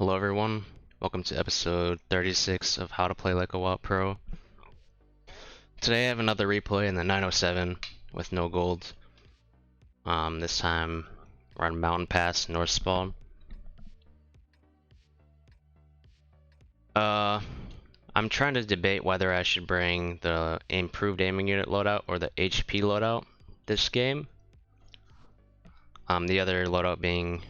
Hello everyone, welcome to episode 36 of How to Play Like a WoW Pro. Today I have another replay in the 907 with no gold. This time we're on Mountain Pass, North Spawn. I'm trying to debate whether I should bring the improved aiming unit loadout or the HP loadout this game. The other loadout being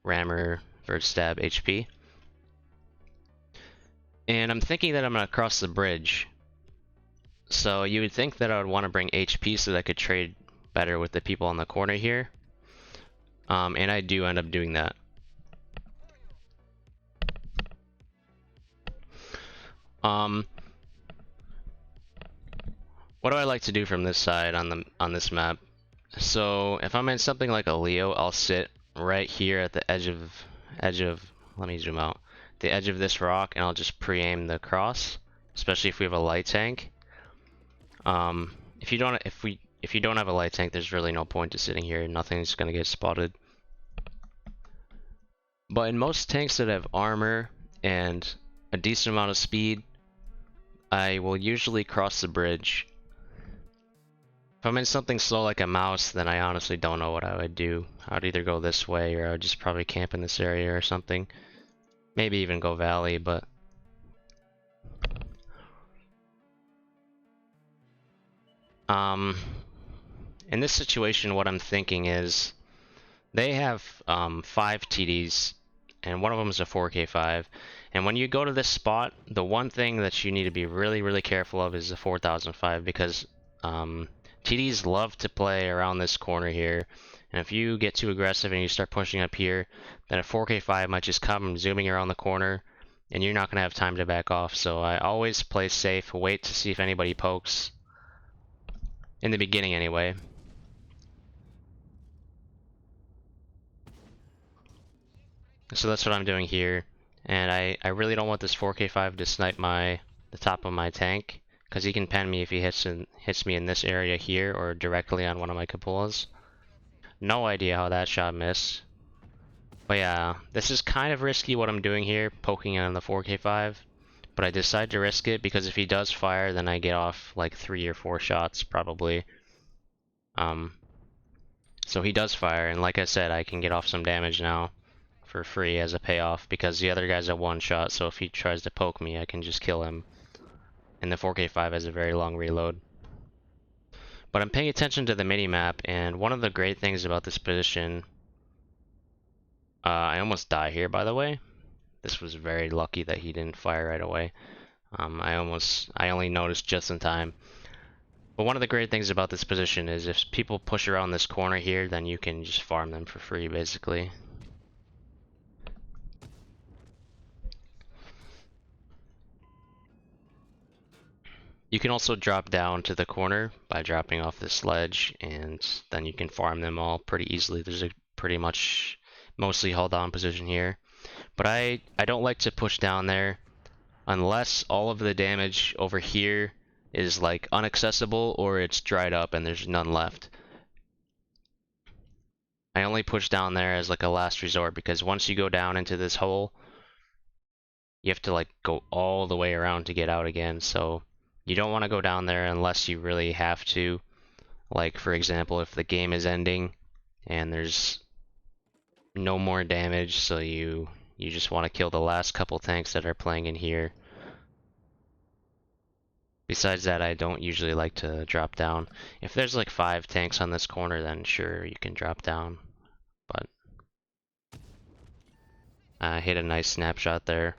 Rammer, Vert Stab, HP. And I'm thinking that I'm gonna cross the bridge. So you would think that I would want to bring HP so that I could trade better with the people on the corner here. And I do end up doing that. What do I like to do from this side on this map? So if I'm in something like a Leo, I'll sit right here at the edge of let me zoom out. The edge of this rock, and I'll just pre-aim the cross, especially if we have a light tank. If you don't have a light tank, there's really no point to sitting here. Nothing's gonna get spotted. But in most tanks that have armor and a decent amount of speed, I will usually cross the bridge. If I'm in something slow like a mouse, then I honestly don't know what I would do. I would either go this way, or I would just probably camp in this area or something. Maybe even go valley, but in this situation, what I'm thinking is they have 5 TDs, and one of them is a 4K5. And when you go to this spot, the one thing that you need to be really careful of is the 4005, because TDs love to play around this corner here. And if you get too aggressive and you start pushing up here, then a 4K5 might just come zooming around the corner, and you're not going to have time to back off. So I always play safe, wait to see if anybody pokes. In the beginning anyway. So that's what I'm doing here. And I really don't want this 4K5 to snipe the top of my tank, because he can pen me if he hits me in this area here or directly on one of my cupolas. No idea how that shot missed. But yeah, this is kind of risky what I'm doing here, poking on the 4K5. But I decide to risk it because if he does fire, then I get off like 3 or 4 shots probably. So he does fire, and like I said, I can get off some damage now for free as a payoff, because the other guy's a one shot, so if he tries to poke me, I can just kill him. And the 4K5 has a very long reload. But I'm paying attention to the mini-map, and one of the great things about this position... I almost die here, by the way. This was very lucky that he didn't fire right away. I only noticed just in time. But one of the great things about this position is if people push around this corner here, then you can just farm them for free, basically. You can also drop down to the corner by dropping off this ledge, and then you can farm them all pretty easily. There's a pretty much mostly held on position here. But I don't like to push down there unless all of the damage over here is like inaccessible or it's dried up and there's none left. I only push down there as like a last resort, because once you go down into this hole, you have to like go all the way around to get out again. So you don't want to go down there unless you really have to. Like for example, if the game is ending and there's no more damage, so you just want to kill the last couple tanks that are playing in here. Besides that, I don't usually like to drop down. If there's like 5 tanks on this corner, then sure, you can drop down. But I hit a nice snapshot there.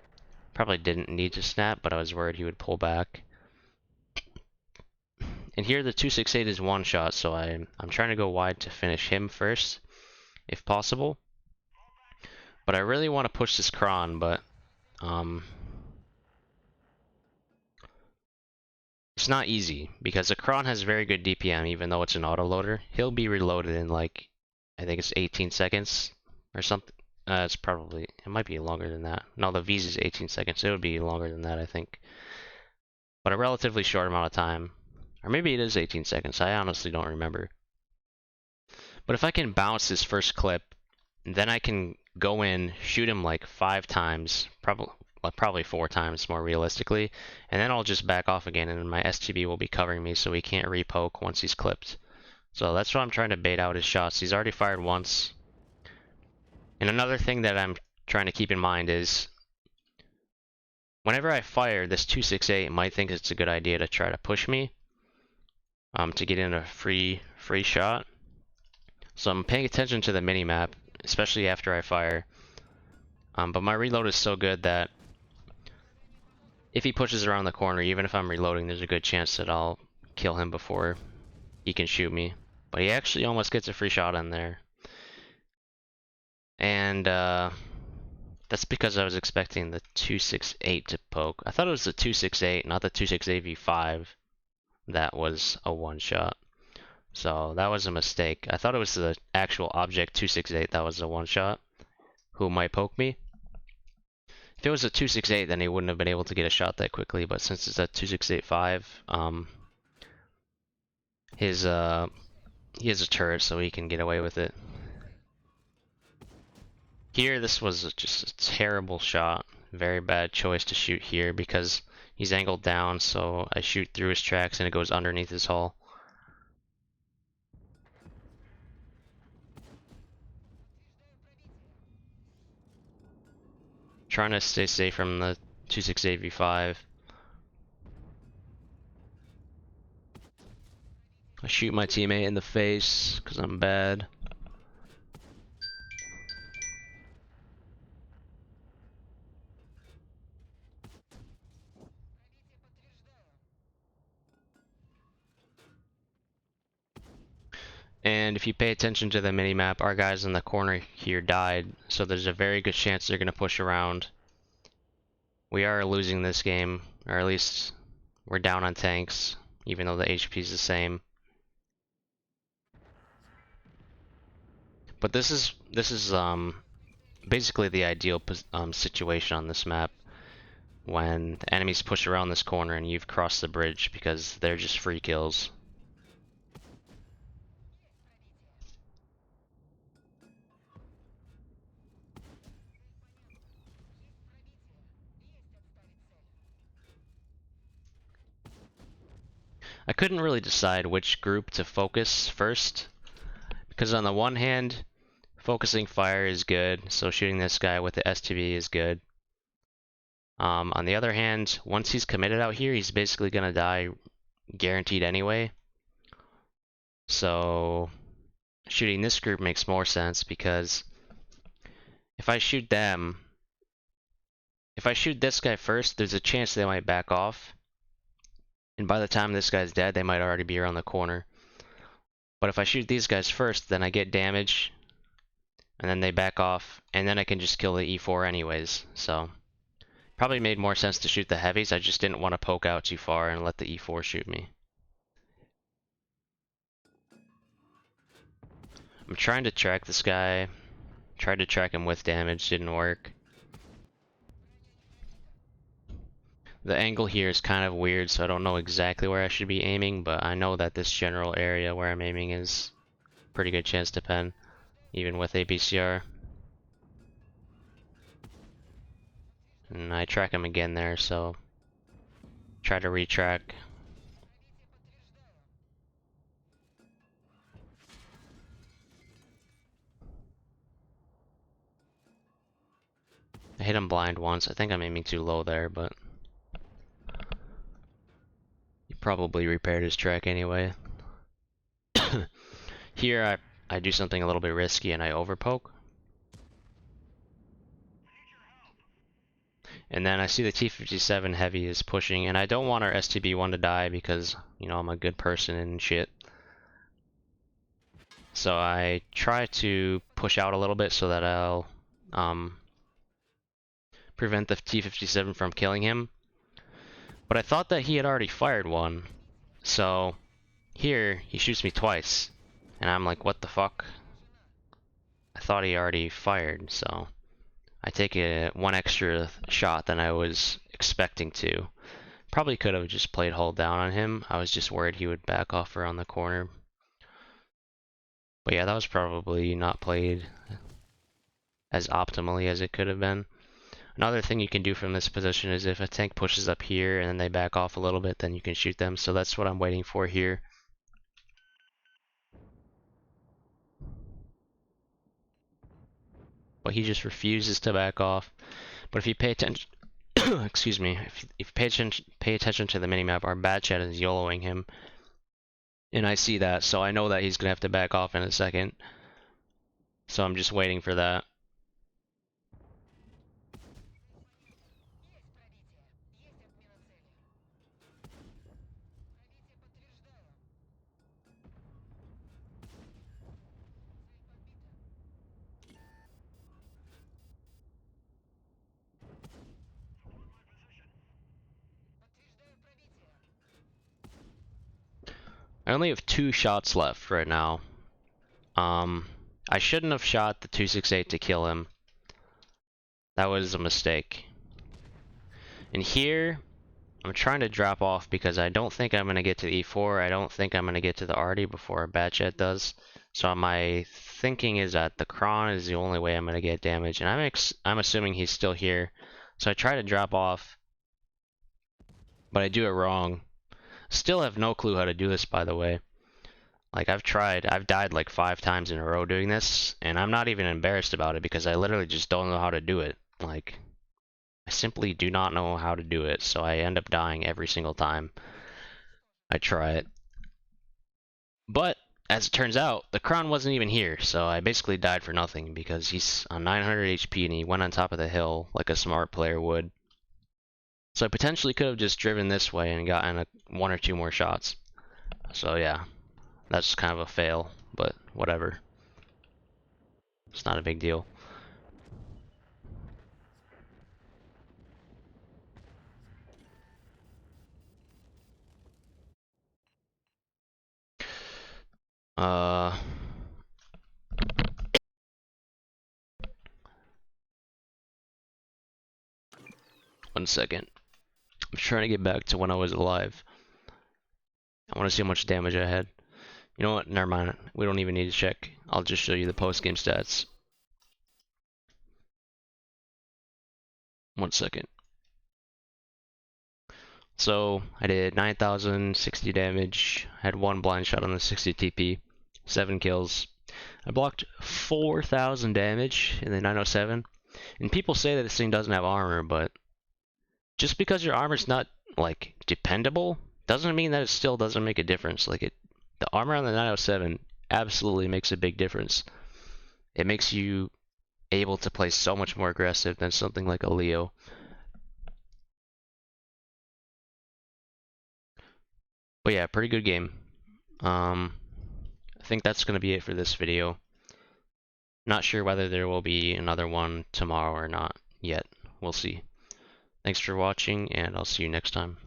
Probably didn't need to snap, but I was worried he would pull back. And here the 268 is one shot, so I'm trying to go wide to finish him first, if possible. But I really want to push this Kron, but it's not easy, because the Kron has very good DPM, even though it's an autoloader. He'll be reloaded in like, I think it's 18 seconds or something. It might be longer than that. No, the V's is 18 seconds. It would be longer than that, I think. But a relatively short amount of time. Or maybe it is 18 seconds. I honestly don't remember. But if I can bounce this first clip, then I can go in, shoot him like 5 times, probably 4 times more realistically, and then I'll just back off again, and my STB will be covering me so he can't repoke once he's clipped. So that's what I'm trying to bait out his shots. He's already fired once. And another thing that I'm trying to keep in mind is whenever I fire, this 268 might think it's a good idea to try to push me to get in a free shot. So I'm paying attention to the mini-map, especially after I fire. But my reload is so good that if he pushes around the corner, even if I'm reloading, there's a good chance that I'll kill him before he can shoot me. But he actually almost gets a free shot in there. And that's because I was expecting the 268 to poke. I thought it was the 268, not the 268 V5 that was a one-shot. So that was a mistake. I thought it was the actual object 268 that was a one-shot who might poke me. If it was a 268, then he wouldn't have been able to get a shot that quickly, but since it's a 268 he has a turret, so he can get away with it. Here, this was just a terrible shot. Very bad choice to shoot here because he's angled down, so I shoot through his tracks and it goes underneath his hull. Trying to stay safe from the 268 V5. I shoot my teammate in the face because I'm bad. And if you pay attention to the minimap, our guys in the corner here died, so there's a very good chance they're going to push around. We are losing this game, or at least we're down on tanks, even though the HP is the same. But this is basically the ideal situation on this map when the enemies push around this corner and you've crossed the bridge because they're just free kills. I couldn't really decide which group to focus first, because on the one hand, focusing fire is good, so shooting this guy with the STB is good. On the other hand, once he's committed out here, he's basically gonna die guaranteed anyway. So shooting this group makes more sense because if I shoot them, if I shoot this guy first, there's a chance they might back off. And by the time this guy's dead, they might already be around the corner. But if I shoot these guys first, then I get damage, and then they back off, and then I can just kill the E4 anyways. So probably made more sense to shoot the heavies. I just didn't want to poke out too far and let the E4 shoot me. I'm trying to track this guy. Tried to track him with damage, didn't work. The angle here is kind of weird, so I don't know exactly where I should be aiming, but I know that this general area where I'm aiming is a pretty good chance to pen, even with APCR. And I track him again there, so try to retrack. I hit him blind once. I think I'm aiming too low there, but he probably repaired his track anyway. Here I do something a little bit risky and I overpoke. And then I see the T-57 heavy is pushing, and I don't want our STB-1 to die because, you know, I'm a good person and shit. So I try to push out a little bit so that I'll prevent the T-57 from killing him. But I thought that he had already fired one. So here he shoots me twice. And I'm like, what the fuck? I thought he already fired, so I take one extra shot than I was expecting to. Probably could have just played hold down on him. I was just worried he would back off around the corner. But yeah, that was probably not played as optimally as it could have been. Another thing you can do from this position is if a tank pushes up here and then they back off a little bit, then you can shoot them. So that's what I'm waiting for here. But he just refuses to back off. But if you pay attention, excuse me, if you pay attention to the minimap, our bad chat is YOLOing him. And I see that, so I know that he's gonna have to back off in a second. So I'm just waiting for that. I only have 2 shots left right now. I shouldn't have shot the 268 to kill him. That was a mistake. And here, I'm trying to drop off because I don't think I'm going to get to the E4. I don't think I'm going to get to the Arty before a Batjet does. So my thinking is that the Kron is the only way I'm going to get damage. And I'm assuming he's still here. So I try to drop off, but I do it wrong. Still have no clue how to do this, by the way. Like, I've died like 5 times in a row doing this, and I'm not even embarrassed about it because I literally just don't know how to do it. Like, I simply do not know how to do it, so I end up dying every single time I try it. But, as it turns out, the Kron wasn't even here, so I basically died for nothing because he's on 900 HP and he went on top of the hill like a smart player would. So I potentially could have just driven this way and gotten 1 or 2 more shots. So yeah. That's kind of a fail, but whatever. It's not a big deal. Uh... 1 second. I'm trying to get back to when I was alive. I want to see how much damage I had. You know what? Never mind. We don't even need to check. I'll just show you the post-game stats. 1 second. So, I did 9,060 damage, had 1 blind shot on the 60 TP, 7 kills. I blocked 4,000 damage in the 907. And people say that this thing doesn't have armor, but just because your armor's not, like, dependable, doesn't mean that it still doesn't make a difference. Like, the armor on the 907 absolutely makes a big difference. It makes you able to play so much more aggressive than something like a Leo. But yeah, pretty good game. I think that's going to be it for this video. Not sure whether there will be another one tomorrow or not yet. We'll see. Thanks for watching, and I'll see you next time.